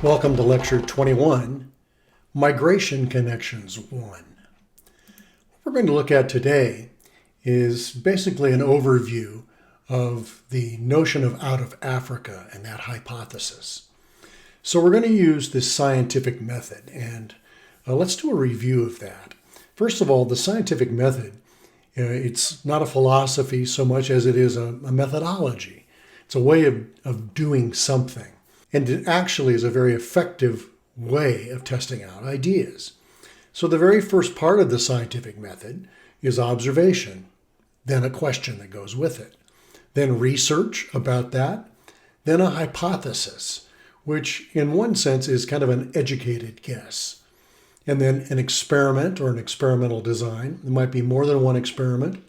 Welcome to Lecture 21, Migration Connections 1. What we're going to look at today is basically an overview of the notion of out of Africa and that hypothesis. So we're going to use this scientific method, and let's do a review of that. First of all, the scientific method, it's not a philosophy so much as it is a methodology. It's a way of doing something. And it actually is a very effective way of testing out ideas. So the very first part of the scientific method is observation, then a question that goes with it, then research about that, then a hypothesis, which in one sense is kind of an educated guess, and then an experiment or an experimental design. There might be more than one experiment,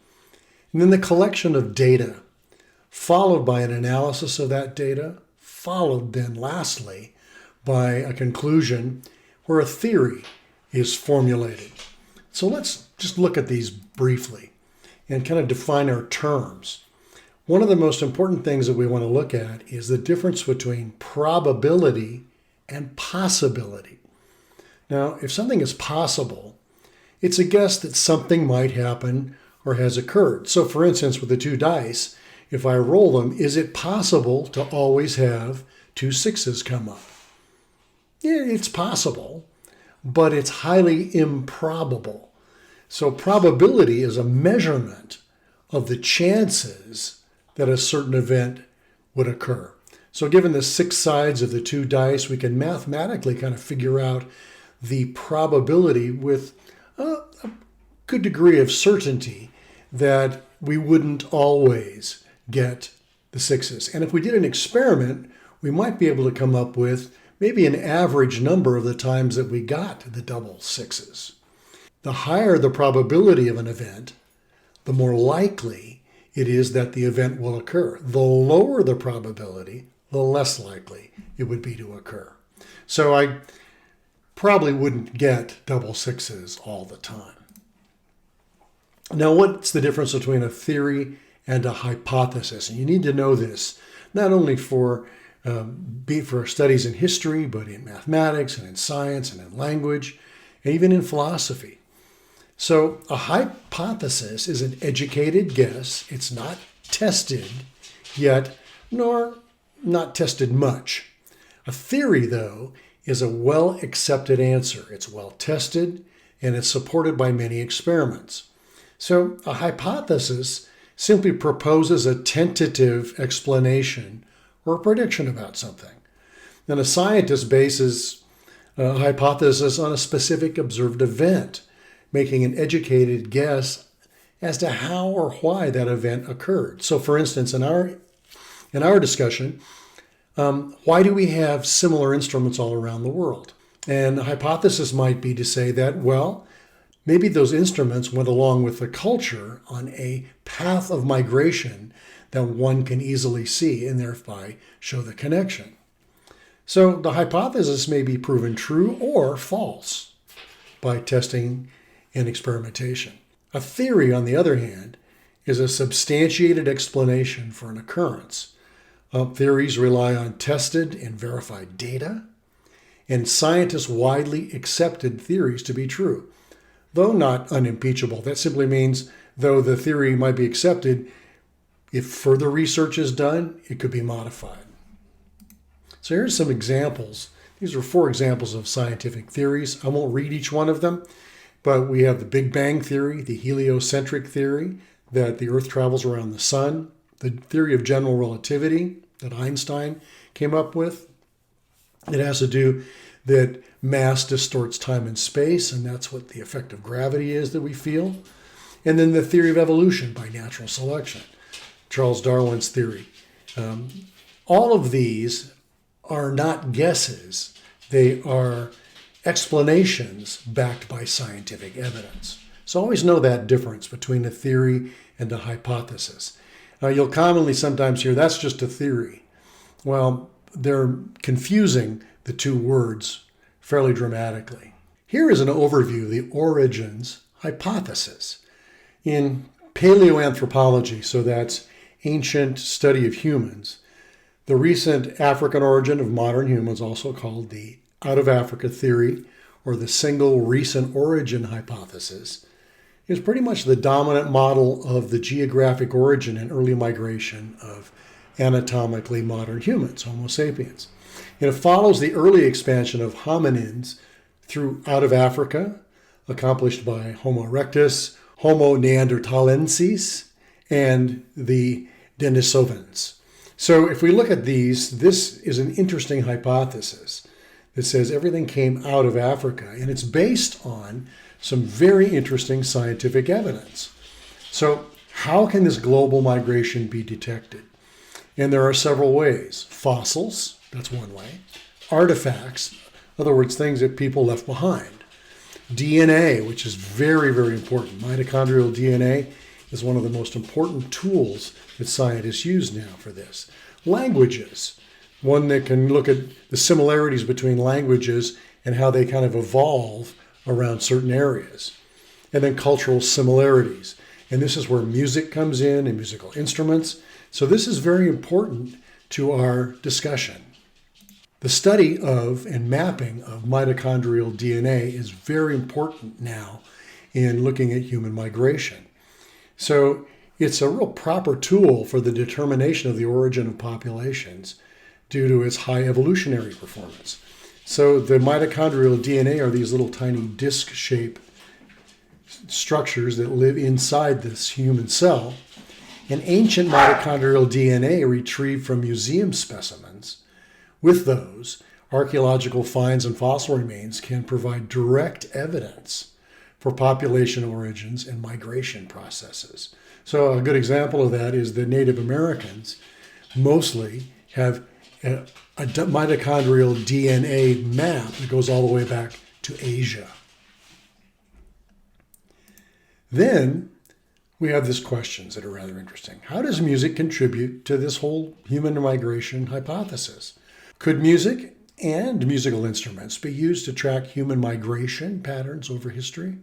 and then the collection of data, followed by an analysis of that data, followed then lastly by a conclusion where a theory is formulated. So let's just look at these briefly and kind of define our terms. One of the most important things that we want to look at is the difference between probability and possibility. Now, if something is possible, it's a guess that something might happen or has occurred. So for instance, with the two dice, if I roll them, is it possible to always have two sixes come up? Yeah, it's possible, but it's highly improbable. So probability is a measurement of the chances that a certain event would occur. So given the six sides of the two dice, we can mathematically kind of figure out the probability with a good degree of certainty that we wouldn't always get the sixes. And if we did an experiment, we might be able to come up with maybe an average number of the times that we got the double sixes. The higher the probability of an event, the more likely it is that the event will occur. The lower the probability, the less likely it would be to occur. So I probably wouldn't get double sixes all the time. Now, what's the difference between a theory and a hypothesis? And you need to know this, not only for studies in history, but in mathematics and in science and in language, and even in philosophy. So a hypothesis is an educated guess. It's not tested yet, nor not tested much. A theory, though, is a well-accepted answer. It's well-tested, and it's supported by many experiments. So a hypothesis simply proposes a tentative explanation or a prediction about something. Then a scientist bases a hypothesis on a specific observed event, making an educated guess as to how or why that event occurred. So for instance, in our discussion, why do we have similar instruments all around the world? And a hypothesis might be to say that, well, maybe those instruments went along with the culture on a path of migration that one can easily see and thereby show the connection. So the hypothesis may be proven true or false by testing and experimentation. A theory, on the other hand, is a substantiated explanation for an occurrence. Theories rely on tested and verified data, and scientists widely accepted theories to be true. Though not unimpeachable, that simply means though the theory might be accepted, if further research is done, it could be modified. So here's some examples. These are 4 examples of scientific theories. I won't read each one of them, but we have the Big Bang theory, the heliocentric theory, that the Earth travels around the sun, the theory of general relativity that Einstein came up with. It has to do that mass distorts time and space, and that's what the effect of gravity is that we feel. And then the theory of evolution by natural selection, Charles Darwin's theory. All of these are not guesses. They are explanations backed by scientific evidence. So always know that difference between a theory and a hypothesis. You'll commonly sometimes hear, that's just a theory. Well, they're confusing the two words fairly dramatically. Here is an overview of the origins hypothesis. In paleoanthropology, so that's ancient study of humans, The recent African origin of modern humans, also called the out of Africa theory or the single recent origin hypothesis, is pretty much the dominant model of the geographic origin and early migration of anatomically modern humans, Homo sapiens. And it follows the early expansion of hominins through out of Africa, accomplished by Homo erectus, Homo neanderthalensis, and the Denisovans. So if we look at these, this is an interesting hypothesis that says everything came out of Africa, and it's based on some very interesting scientific evidence. So how can this global migration be detected? And there are several ways. Fossils, that's one way. Artifacts, in other words, things that people left behind. DNA, which is very, very important. Mitochondrial DNA is one of the most important tools that scientists use now for this. Languages, one that can look at the similarities between languages and how they kind of evolve around certain areas. And then cultural similarities. And this is where music comes in and musical instruments. So this is very important to our discussion. The study of and mapping of mitochondrial DNA is very important now in looking at human migration. So it's a real proper tool for the determination of the origin of populations due to its high evolutionary performance. So the mitochondrial DNA are these little tiny disc-shaped structures that live inside this human cell. And ancient mitochondrial DNA retrieved from museum specimens, with those, archaeological finds and fossil remains can provide direct evidence for population origins and migration processes. So a good example of that is the Native Americans mostly have a mitochondrial DNA map that goes all the way back to Asia. Then we have these questions that are rather interesting. How does music contribute to this whole human migration hypothesis? Could music and musical instruments be used to track human migration patterns over history?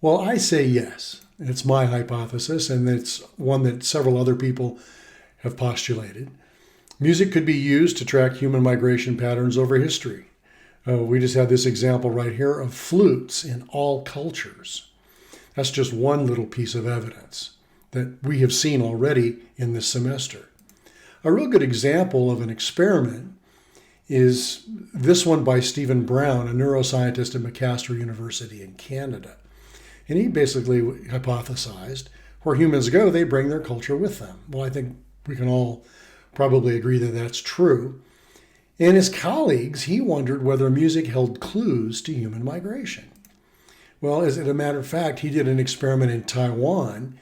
Well, I say yes. It's my hypothesis, and it's one that several other people have postulated. Music could be used to track human migration patterns over history. We just have this example right here of flutes in all cultures. That's just one little piece of evidence that we have seen already in this semester. A real good example of an experiment is this one by Stephen Brown, a neuroscientist at McMaster University in Canada. And he basically hypothesized where humans go, they bring their culture with them. Well, I think we can all probably agree that that's true. And his colleagues, he wondered whether music held clues to human migration. Well, as a matter of fact, he did an experiment in Taiwan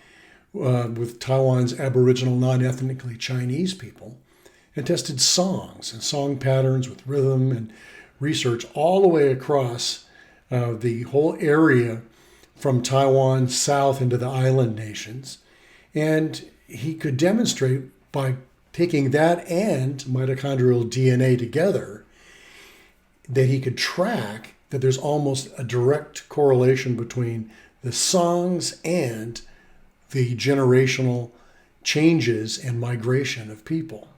with Taiwan's Aboriginal non-ethnically Chinese people and tested songs and song patterns with rhythm and research all the way across the whole area from Taiwan south into the island nations. And he could demonstrate by taking that and mitochondrial DNA together that he could track that there's almost a direct correlation between the songs and the generational changes and migration of people.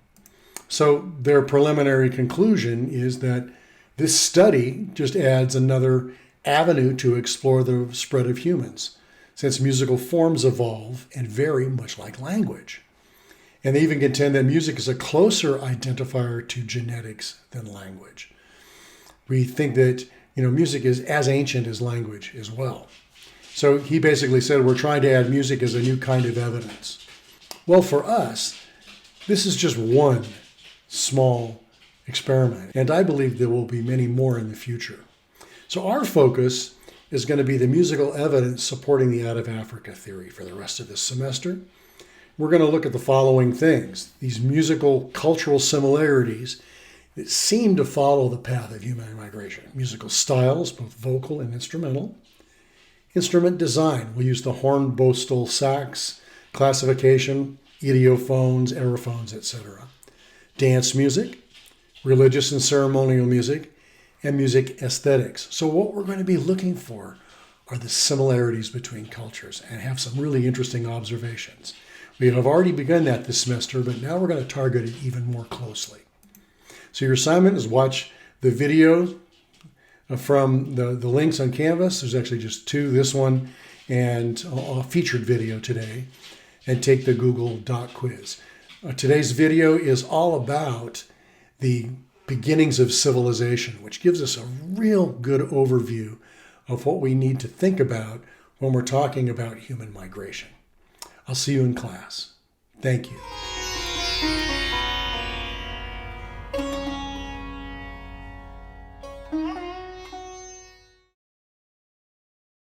So their preliminary conclusion is that this study just adds another avenue to explore the spread of humans, since musical forms evolve and vary much like language. And they even contend that music is a closer identifier to genetics than language. We think that music is as ancient as language as well. So he basically said we're trying to add music as a new kind of evidence. Well, for us, this is just one small experiment, and I believe there will be many more in the future. So our focus is going to be the musical evidence supporting the out of Africa theory for the rest of this semester. We're going to look at the following things: these musical cultural similarities that seem to follow the path of human migration. Musical styles, both vocal and instrumental. Instrument design. We'll use the horn, bow, stole, sax, classification, idiophones, aerophones, etc. Dance music, religious and ceremonial music, and music aesthetics. So what we're going to be looking for are the similarities between cultures and have some really interesting observations. We have already begun that this semester, but now we're going to target it even more closely. So your assignment is watch the video from the links on Canvas. There's actually just two, this one and a featured video today, and take the Google Doc quiz. Today's video is all about the beginnings of civilization, which gives us a real good overview of what we need to think about when we're talking about human migration. I'll see you in class. Thank you.